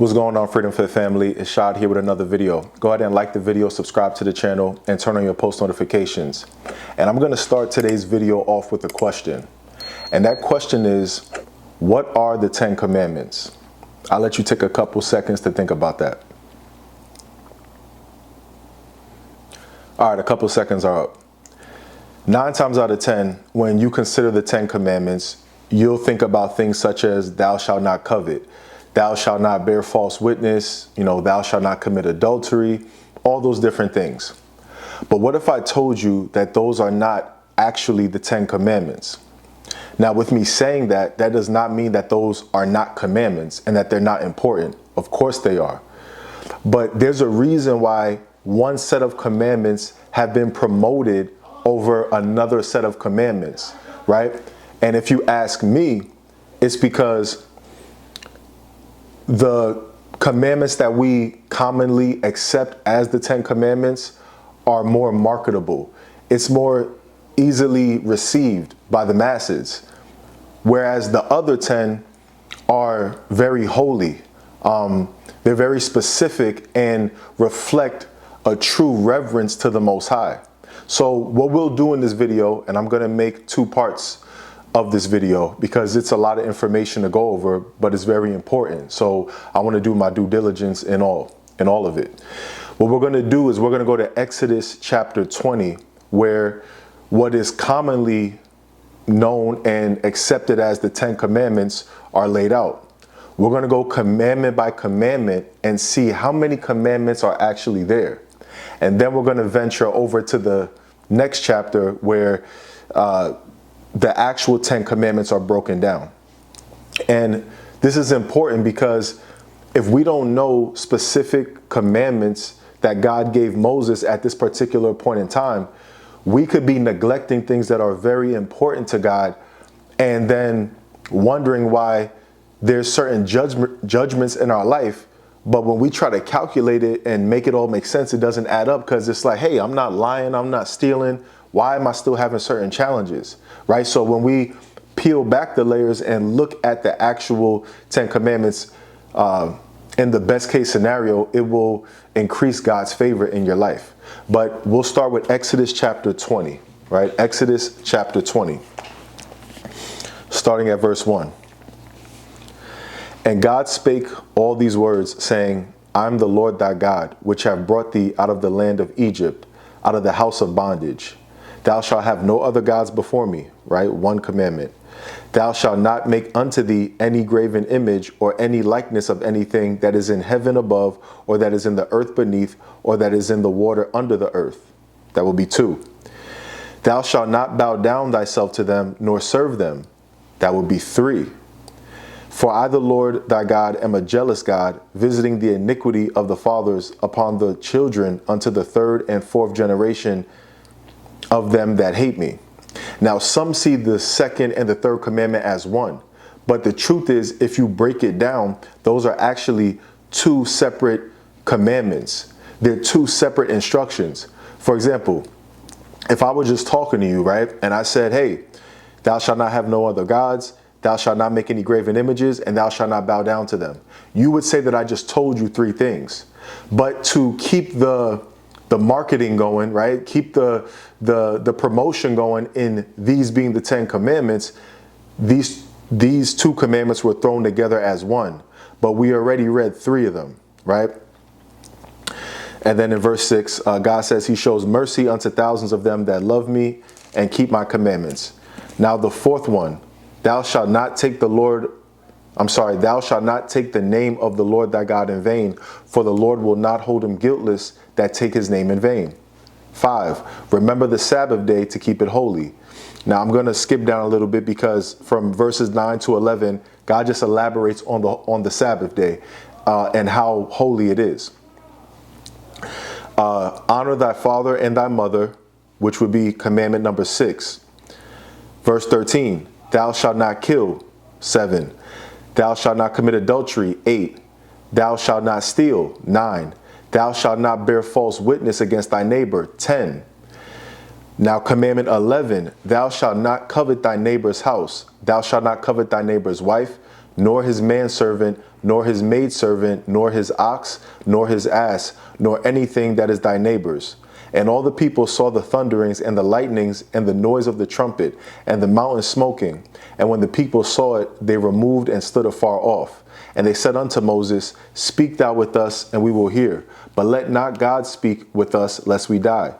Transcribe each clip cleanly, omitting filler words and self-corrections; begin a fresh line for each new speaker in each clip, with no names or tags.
What's going on, Freedom Fit family? It's Shad here with another video. Go ahead and like the video, subscribe to the channel, and turn on your post notifications. And I'm going to start today's video off with a question. And that question is, what are the 10 commandments? I'll let you take a couple seconds to think about that. All right, a couple seconds are up. 9 times out of 10, when you consider the 10 commandments, you'll think about things such as thou shalt not covet, thou shalt not bear false witness, thou shalt not commit adultery, all those different things. But what if I told you that those are not actually the 10 commandments? Now, with me saying that, that does not mean that those are not commandments and that they're not important. Of course they are. But there's a reason why one set of commandments have been promoted over another set of commandments, right? And if you ask me, it's because the commandments that we commonly accept as the 10 commandments are more marketable. It's more easily received by the masses, whereas the other 10 are very holy. They're very specific and reflect a true reverence to the Most High. So what we'll do in this video, and I'm going to make 2 parts of this video because it's a lot of information to go over, but it's very important. So I want to do my due diligence in all of it. What we're going to do is we're going to go to Exodus chapter 20, where what is commonly known and accepted as the 10 commandments are laid out. We're going to go commandment by commandment and see how many commandments are actually there. And then we're going to venture over to the next chapter where the actual 10 commandments are broken down. And this is important because if we don't know specific commandments that God gave Moses at this particular point in time, we could be neglecting things that are very important to God and then wondering why there's certain judgments in our life. But when we try to calculate it and make it all make sense, it doesn't add up because it's like, hey, I'm not lying, I'm not stealing. Why am I still having certain challenges, right? So when we peel back the layers and look at the actual 10 commandments, in the best case scenario, it will increase God's favor in your life. But we'll start with Exodus chapter 20, right? Exodus chapter 20, starting at verse 1. And God spake all these words, saying, I am the Lord thy God, which have brought thee out of the land of Egypt, out of the house of bondage. Thou shalt have no other gods before me, right? 1 commandment. Thou shalt not make unto thee any graven image or any likeness of anything that is in heaven above, or that is in the earth beneath, or that is in the water under the earth. That will be 2. Thou shalt not bow down thyself to them, nor serve them. That will be 3. For I, the Lord thy God, am a jealous God, visiting the iniquity of the fathers upon the children unto the 3rd and 4th generation of them that hate me. Now, some see the 2nd and the 3rd commandment as one, but the truth is, if you break it down, those are actually 2 separate commandments. They're 2 separate instructions. For example, if I was just talking to you, right, and I said, hey, thou shalt not have no other gods, thou shalt not make any graven images, and thou shalt not bow down to them, you would say that I just told you 3 things. But to keep the marketing going, right? Keep the promotion going in these being the 10 commandments, these 2 commandments were thrown together as one. But we already read 3 of them, right? And then in verse 6, God says he shows mercy unto thousands of them that love me and keep my commandments. Now the 4th one, thou shalt not take the name of the Lord thy God in vain, for the Lord will not hold him guiltless that take his name in vain. 5, remember the Sabbath day to keep it holy. Now I'm going to skip down a little bit because from verses 9 to 11, God just elaborates on the Sabbath day and how holy it is. Honor thy father and thy mother, which would be commandment number 6. Verse 13, thou shalt not kill. 7, thou shalt not commit adultery. 8, thou shalt not steal. 9, thou shalt not bear false witness against thy neighbor. 10. Now commandment 11, thou shalt not covet thy neighbor's house. Thou shalt not covet thy neighbor's wife, nor his manservant, nor his maidservant, nor his ox, nor his ass, nor anything that is thy neighbor's. And all the people saw the thunderings and the lightnings and the noise of the trumpet and the mountain smoking. And when the people saw it, they removed and stood afar off. And they said unto Moses, Speak thou with us, and we will hear. But let not God speak with us, lest we die.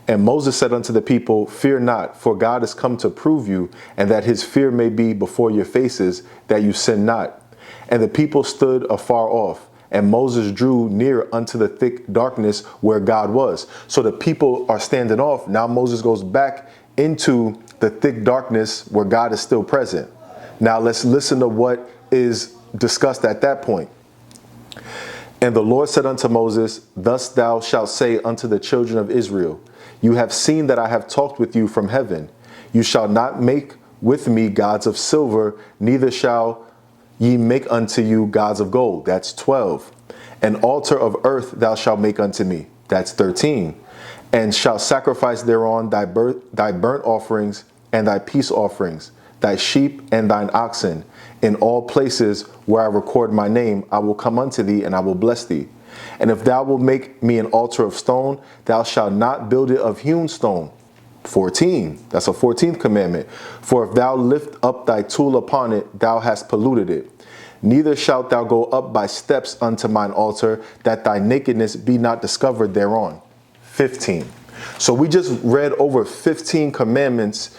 And Moses said unto the people, Fear not, for God is come to prove you, and that his fear may be before your faces, that you sin not. And the people stood afar off. And Moses drew near unto the thick darkness where God was. So the people are standing off. Now Moses goes back into the thick darkness where God is still present. Now let's listen to what is discussed at that point. And the Lord said unto Moses, Thus thou shalt say unto the children of Israel, You have seen that I have talked with you from heaven. You shall not make with me gods of silver, neither shall ye make unto you gods of gold. That's 12. An altar of earth thou shalt make unto me. That's 13. And shalt sacrifice thereon thy burnt offerings and thy peace offerings, thy sheep and thine oxen. In all places where I record my name, I will come unto thee, and I will bless thee. And if thou wilt make me an altar of stone, thou shalt not build it of hewn stone. 14. That's a 14th commandment. For if thou lift up thy tool upon it, thou hast polluted it. Neither shalt thou go up by steps unto mine altar, that thy nakedness be not discovered thereon. 15. So we just read over 15 commandments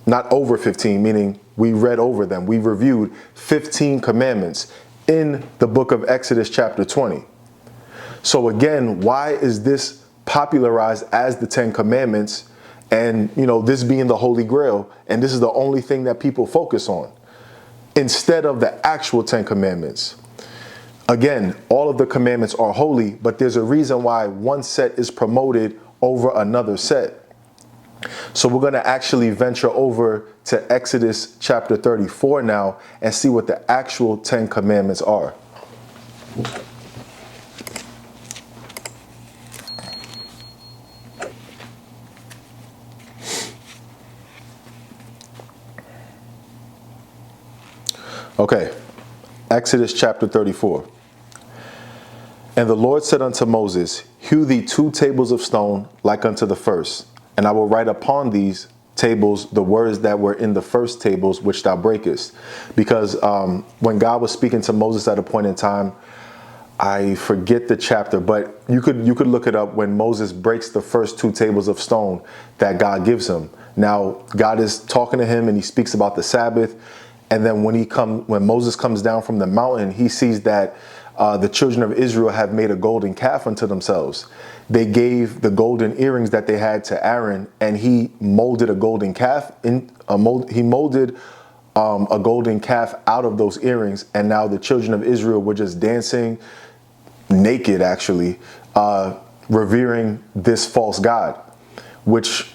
not over 15, meaning we read over them. We reviewed 15 commandments in the book of Exodus chapter 20. So again, why is this popularized as the 10 commandments, and this being the Holy Grail, and this is the only thing that people focus on instead of the actual 10 commandments? Again, all of the commandments are holy, but there's a reason why one set is promoted over another set. So we're going to actually venture over to Exodus chapter 34 now and see what the actual 10 commandments are. Okay, Exodus chapter 34. And the Lord said unto Moses, Hew thee 2 tables of stone like unto the first, and I will write upon these tables the words that were in the first tables which thou breakest. Because when God was speaking to Moses at a point in time, I forget the chapter, but you could look it up, when Moses breaks the first 2 tables of stone that God gives him. Now God is talking to him and he speaks about the Sabbath. And then when Moses comes down from the mountain, he sees that the children of Israel have made a golden calf unto themselves. They gave the golden earrings that they had to Aaron, and he molded a golden calf. He molded a golden calf out of those earrings, and now the children of Israel were just dancing naked, actually, revering this false god, which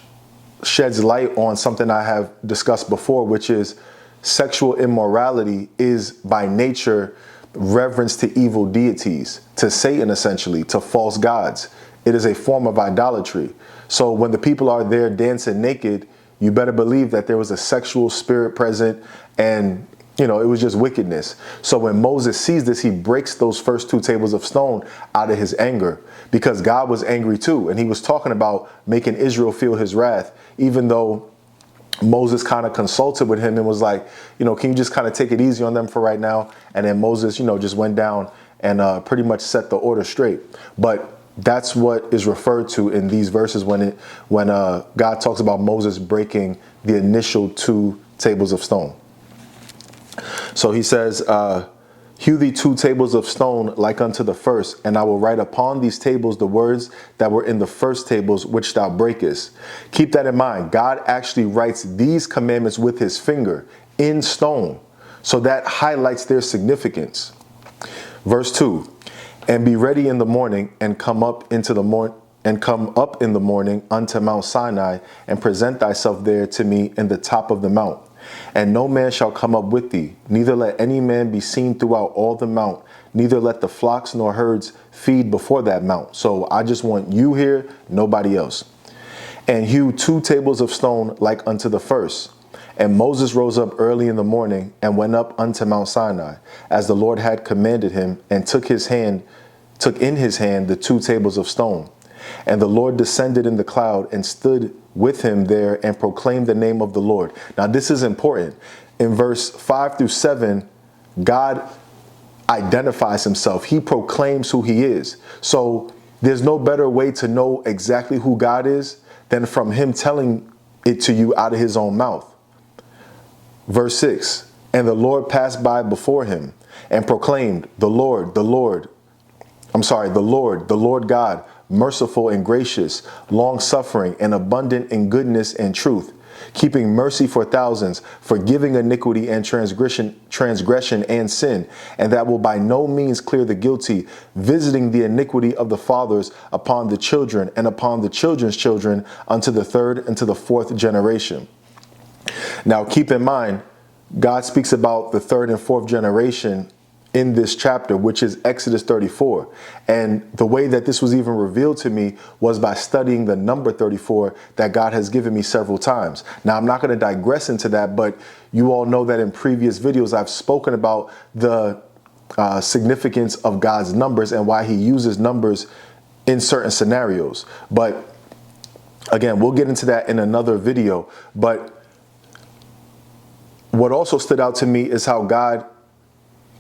sheds light on something I have discussed before, which is sexual immorality is by nature reverence to evil deities, to Satan, essentially, to false gods. It is a form of idolatry. So when the people are there dancing naked, you better believe that there was a sexual spirit present, and it was just wickedness. So when Moses sees this, he breaks those first 2 tables of stone out of his anger, because God was angry too. And he was talking about making Israel feel his wrath, even though Moses kind of consulted with him and was like, can you just kind of take it easy on them for right now? And then Moses, just went down and pretty much set the order straight. But that's what is referred to in these verses when God talks about Moses breaking the initial 2 tables of stone. So he says, Hew thee 2 tables of stone like unto the first, and I will write upon these tables the words that were in the first tables which thou breakest. Keep that in mind. God actually writes these commandments with his finger in stone. So that highlights their significance. Verse 2, and be ready in the morning and come up in the morning unto Mount Sinai, and present thyself there to me in the top of the mount. And no man shall come up with thee, neither let any man be seen throughout all the mount, neither let the flocks nor herds feed before that mount. So I just want you here, nobody else. And hew 2 tables of stone like unto the first. And Moses rose up early in the morning and went up unto Mount Sinai, as the Lord had commanded him, and took in his hand the 2 tables of stone. And the Lord descended in the cloud and stood with him there and proclaimed the name of the Lord. Now this is important. In verse 5 through 7, God identifies himself. He proclaims who he is. So there's no better way to know exactly who God is than from him telling it to you out of his own mouth. Verse 6, and the Lord passed by before him and proclaimed, the Lord God, merciful and gracious, long-suffering and abundant in goodness and truth, keeping mercy for thousands, forgiving iniquity and transgression and sin, and that will by no means clear the guilty, visiting the iniquity of the fathers upon the children and upon the children's children unto the 3rd and to the 4th generation. Now keep in mind, God speaks about the 3rd and 4th generation in this chapter, which is Exodus 34. And the way that this was even revealed to me was by studying the number 34 that God has given me several times. Now, I'm not going to digress into that, but you all know that in previous videos, I've spoken about the significance of God's numbers and why he uses numbers in certain scenarios. But again, we'll get into that in another video. But what also stood out to me is how God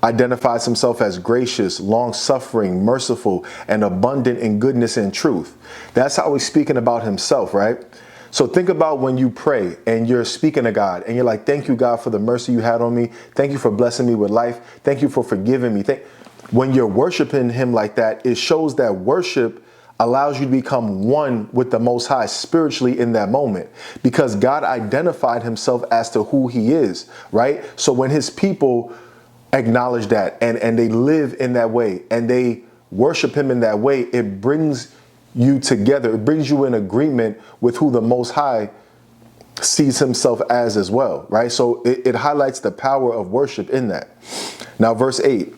identifies himself as gracious, long-suffering, merciful, and abundant in goodness and truth. That's how he's speaking about himself, right? So think about when you pray and you're speaking to God and you're like, thank you, God, for the mercy you had on me. Thank you for blessing me with life. Thank you for forgiving me. When you're worshiping him like that, it shows that worship allows you to become one with the Most High spiritually in that moment, because God identified himself as to who he is, right? So when his people acknowledge that and they live in that way and they worship him in that way, it brings you together. It brings you in agreement with who the Most High sees himself as well, right? So it highlights the power of worship in that. Now, verse 8,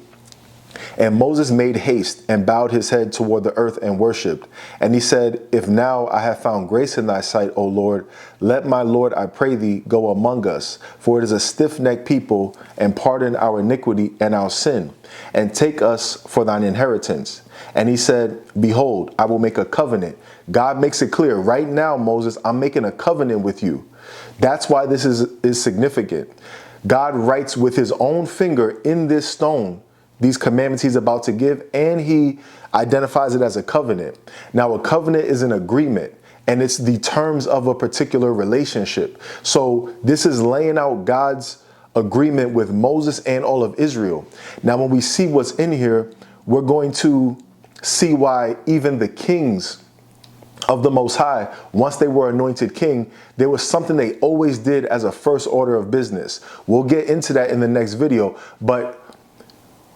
and Moses made haste and bowed his head toward the earth and worshipped. And he said, if now I have found grace in thy sight, O Lord, let my Lord, I pray thee, go among us, for it is a stiff-necked people, and pardon our iniquity and our sin, and take us for thine inheritance. And he said, behold, I will make a covenant. God makes it clear right now, Moses, I'm making a covenant with you. That's why this is significant. God writes with his own finger in this stone these commandments he's about to give, and he identifies it as a covenant. Now, a covenant is an agreement, and it's the terms of a particular relationship. So this is laying out God's agreement with Moses and all of Israel. Now, when we see what's in here, we're going to see why even the kings of the Most High, once they were anointed king, there was something they always did as a first order of business. We'll get into that in the next video, but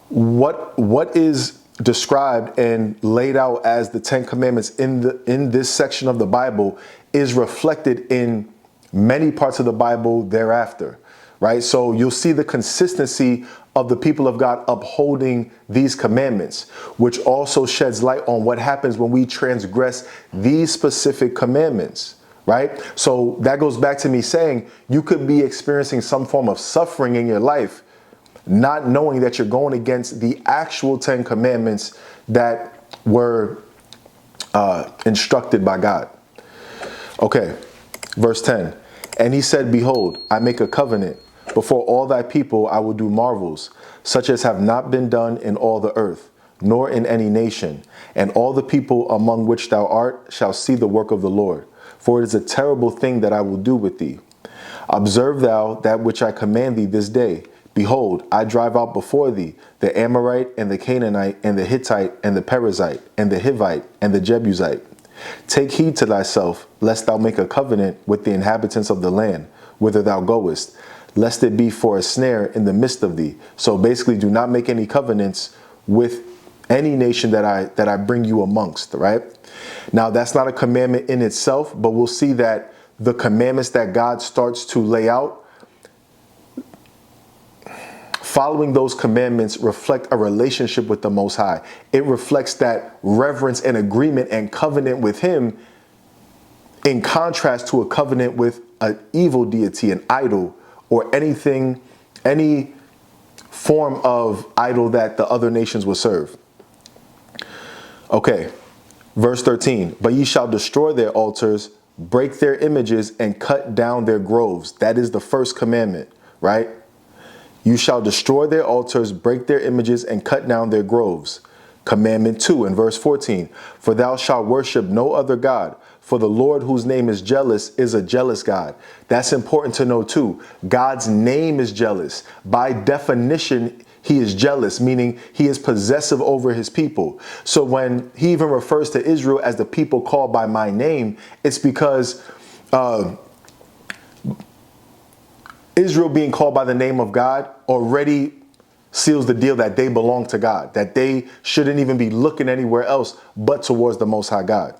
what is described and laid out as the 10 commandments in this section of the Bible is reflected in many parts of the Bible thereafter, right? So you'll see the consistency of the people of God upholding these commandments, which also sheds light on what happens when we transgress these specific commandments, right? So that goes back to me saying you could be experiencing some form of suffering in your life, not knowing that you're going against the actual 10 commandments that were instructed by God. Okay, verse 10. And he said, behold, I make a covenant. Before all thy people I will do marvels, such as have not been done in all the earth, nor in any nation. And all the people among which thou art shall see the work of the Lord. For it is a terrible thing that I will do with thee. Observe thou that which I command thee this day. Behold, I drive out before thee the Amorite and the Canaanite and the Hittite and the Perizzite and the Hivite and the Jebusite. Take heed to thyself, lest thou make a covenant with the inhabitants of the land, whither thou goest, lest it be for a snare in the midst of thee. So basically, do not make any covenants with any nation that I bring you amongst, right? Now, that's not a commandment in itself, but we'll see that the commandments that God starts to lay out, following those commandments reflect a relationship with the Most High. It reflects that reverence and agreement and covenant with him, in contrast to a covenant with an evil deity, an idol, or anything, any form of idol that the other nations would serve. Okay, verse 13. But ye shall destroy their altars, break their images, and cut down their groves. That is the first commandment, right? You shall destroy their altars, break their images, and cut down their groves. Commandment 2 in verse 14. For thou shalt worship no other God, for the Lord whose name is jealous is a jealous God. That's important to know too. God's name is jealous. By definition, he is jealous, meaning he is possessive over his people. So when he even refers to Israel as the people called by my name, it's because Israel being called by the name of God already seals the deal that they belong to God, that they shouldn't even be looking anywhere else but towards the Most High God.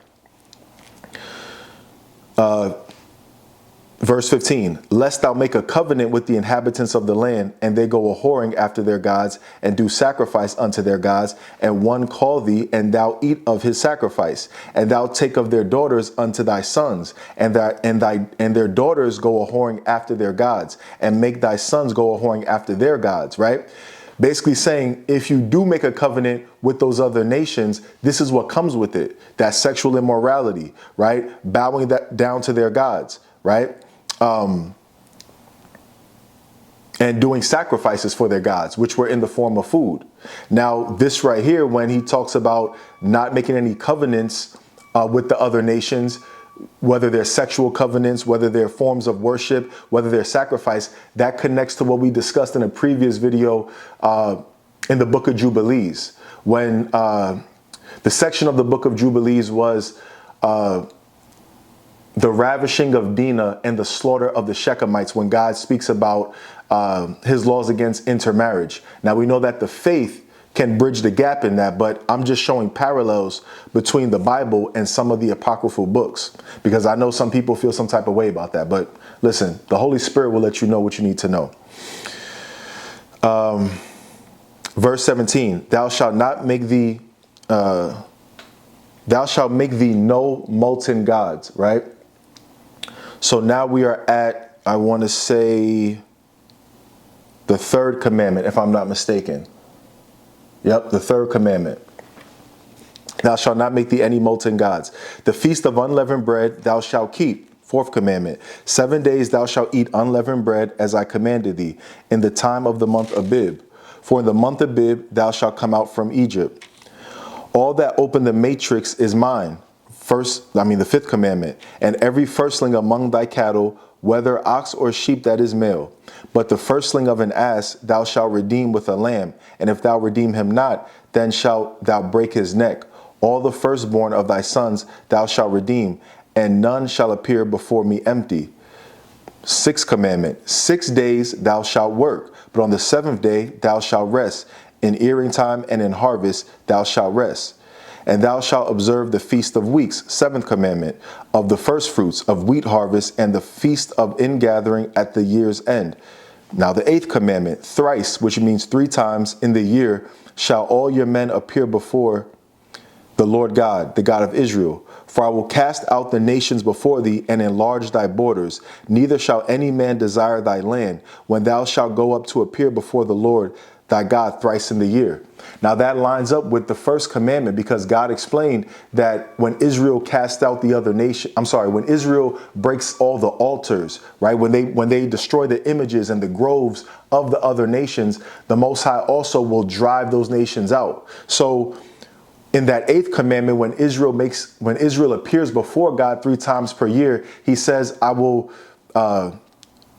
Verse 15, lest thou make a covenant with the inhabitants of the land, and they go a-whoring after their gods, and do sacrifice unto their gods, and one call thee, and thou eat of his sacrifice, and thou take of their daughters unto thy sons, and their daughters go a-whoring after their gods, and make thy sons go a-whoring after their gods, right? Basically saying, if you do make a covenant with those other nations, this is what comes with it. That sexual immorality, right? Bowing that down to their gods, right? And doing sacrifices for their gods, which were in the form of food. Now, this right here, when he talks about not making any covenants with the other nations, whether they're sexual covenants, whether they're forms of worship, whether they're sacrifice, that connects to what we discussed in a previous video in the book of Jubilees. When the section of the book of Jubilees was the ravishing of Dinah and the slaughter of the Shechemites, when God speaks about his laws against intermarriage. Now we know that the faith can bridge the gap in that, but I'm just showing parallels between the Bible and some of the apocryphal books, because I know some people feel some type of way about that. But listen, the Holy Spirit will let you know what you need to know. Verse 17, thou shalt make thee no molten gods, right? So now we are at, I want to say, the third commandment, if I'm not mistaken. Yep, the third commandment. Thou shalt not make thee any molten gods. The feast of unleavened bread thou shalt keep. Fourth commandment. 7 days thou shalt eat unleavened bread as I commanded thee, in the time of the month Abib. For in the month Abib thou shalt come out from Egypt. All that open the matrix is mine. The fifth commandment. And every firstling among thy cattle, whether ox or sheep, that is male. But the firstling of an ass thou shalt redeem with a lamb. And if thou redeem him not, then shalt thou break his neck. All the firstborn of thy sons thou shalt redeem, and none shall appear before me empty. Sixth commandment. 6 days thou shalt work, but on the seventh day thou shalt rest. In earing time and in harvest thou shalt rest. And thou shalt observe the feast of weeks, seventh commandment, of the first fruits of wheat harvest, and the feast of ingathering at the year's end. Now the eighth commandment, thrice, which means 3 times in the year, shall all your men appear before the Lord God, the God of Israel. For I will cast out the nations before thee and enlarge thy borders. Neither shall any man desire thy land, when thou shalt go up to appear before the Lord thy God thrice in the year. Now that lines up with the first commandment, because God explained that when Israel cast out the other nation, when Israel breaks all the altars, right? When they destroy the images and the groves of the other nations, the Most High also will drive those nations out. So in that eighth commandment, when Israel appears before God 3 times per year, he says, I will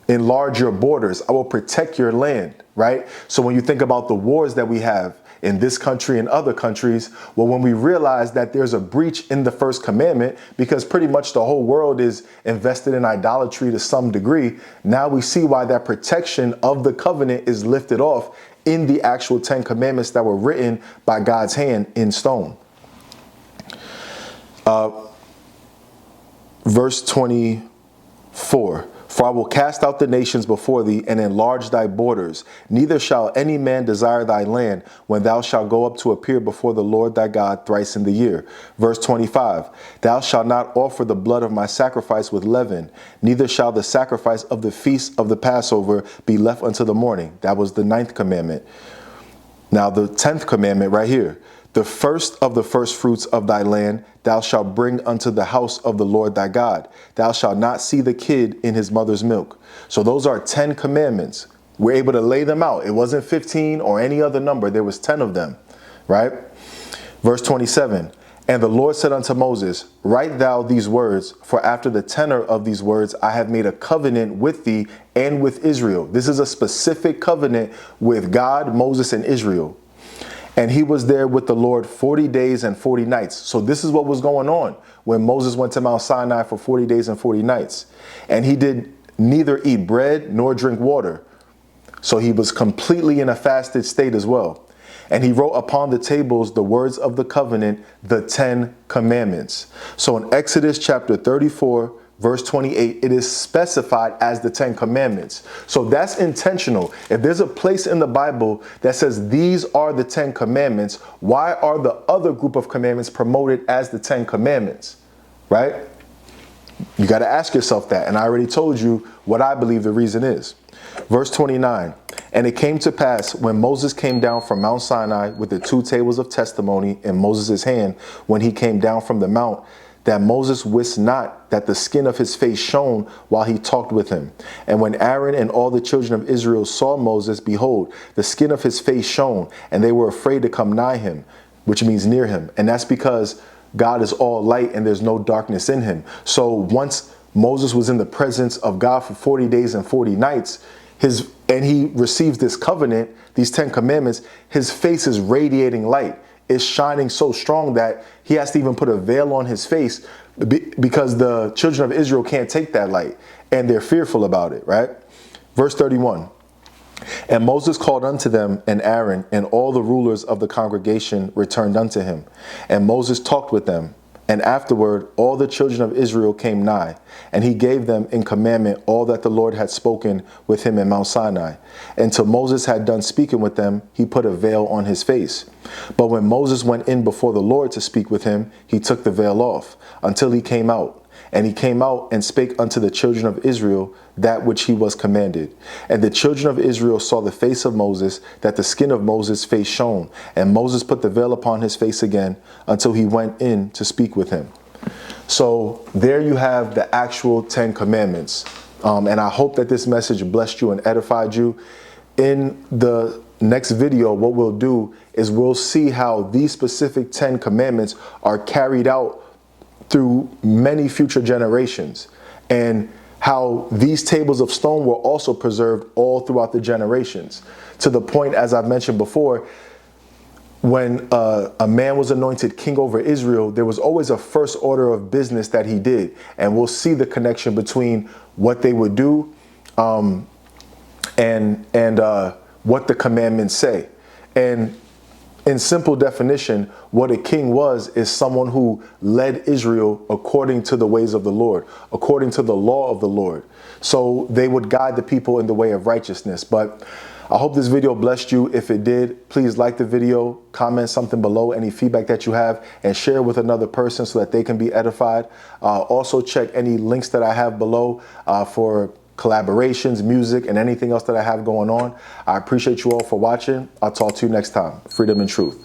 enlarge your borders. I will protect your land, right? So when you think about the wars that we have in this country and other countries, well, when we realize that there's a breach in the first commandment, because pretty much the whole world is invested in idolatry to some degree, now we see why that protection of the covenant is lifted off in the actual 10 commandments that were written by God's hand in stone. Verse 24. For I will cast out the nations before thee, and enlarge thy borders. Neither shall any man desire thy land, when thou shalt go up to appear before the Lord thy God thrice in the year. Verse 25, thou shalt not offer the blood of my sacrifice with leaven, neither shall the sacrifice of the feast of the Passover be left until the morning. That was the 9th commandment. Now the 10th commandment right here. The first of the first fruits of thy land thou shalt bring unto the house of the Lord thy God. Thou shalt not see the kid in his mother's milk. So those are 10 commandments. We're able to lay them out. It wasn't 15 or any other number. There was 10 of them, right? Verse 27, and the Lord said unto Moses, write thou these words, for after the tenor of these words I have made a covenant with thee and with Israel. This is a specific covenant with God, Moses, and Israel. And he was there with the Lord 40 days and 40 nights. So this is what was going on when Moses went to Mount Sinai for 40 days and 40 nights. And he did neither eat bread nor drink water. So he was completely in a fasted state as well. And he wrote upon the tables the words of the covenant, the 10 commandments. So in Exodus chapter 34, verse 28, it is specified as the 10 commandments. So that's intentional. If there's a place in the Bible that says these are the 10 commandments, why are the other group of commandments promoted as the 10 commandments, right? You got to ask yourself that. And I already told you what I believe the reason is. Verse 29, and it came to pass when Moses came down from Mount Sinai with the 2 tables of testimony in Moses' hand, when he came down from the mount, that Moses wist not that the skin of his face shone while he talked with him. And when Aaron and all the children of Israel saw Moses, behold, the skin of his face shone, and they were afraid to come nigh him, which means near him. And that's because God is all light and there's no darkness in him. So once Moses was in the presence of God for 40 days and 40 nights, and he receives this covenant, these 10 commandments, his face is radiating light. Is shining so strong that he has to even put a veil on his face because the children of Israel can't take that light and they're fearful about it, right? Verse 31, and Moses called unto them, and Aaron and all the rulers of the congregation returned unto him. And Moses talked with them. And afterward, all the children of Israel came nigh, and he gave them in commandment all that the Lord had spoken with him in Mount Sinai. And till Moses had done speaking with them, he put a veil on his face. But when Moses went in before the Lord to speak with him, he took the veil off until he came out. And he came out and spake unto the children of Israel that which he was commanded. And the children of Israel saw the face of Moses, that the skin of Moses' face shone. And Moses put the veil upon his face again until he went in to speak with him. So there you have the actual 10 commandments. And I hope that this message blessed you and edified you. In the next video, what we'll do is we'll see how these specific 10 commandments are carried out through many future generations, and how these tables of stone were also preserved all throughout the generations, to the point, as I've mentioned before, when a man was anointed king over Israel, there was always a first order of business that he did. And we'll see the connection between what they would do and what the commandments say. And in simple definition, what a king was is someone who led Israel according to the ways of the Lord, according to the law of the Lord. So they would guide the people in the way of righteousness. But I hope this video blessed you. If it did, please like the video, comment something below, any feedback that you have, and share with another person so that they can be edified. Also check any links that I have below for collaborations, music, and anything else that I have going on. I appreciate you all for watching. I'll talk to you next time. Freedom and truth.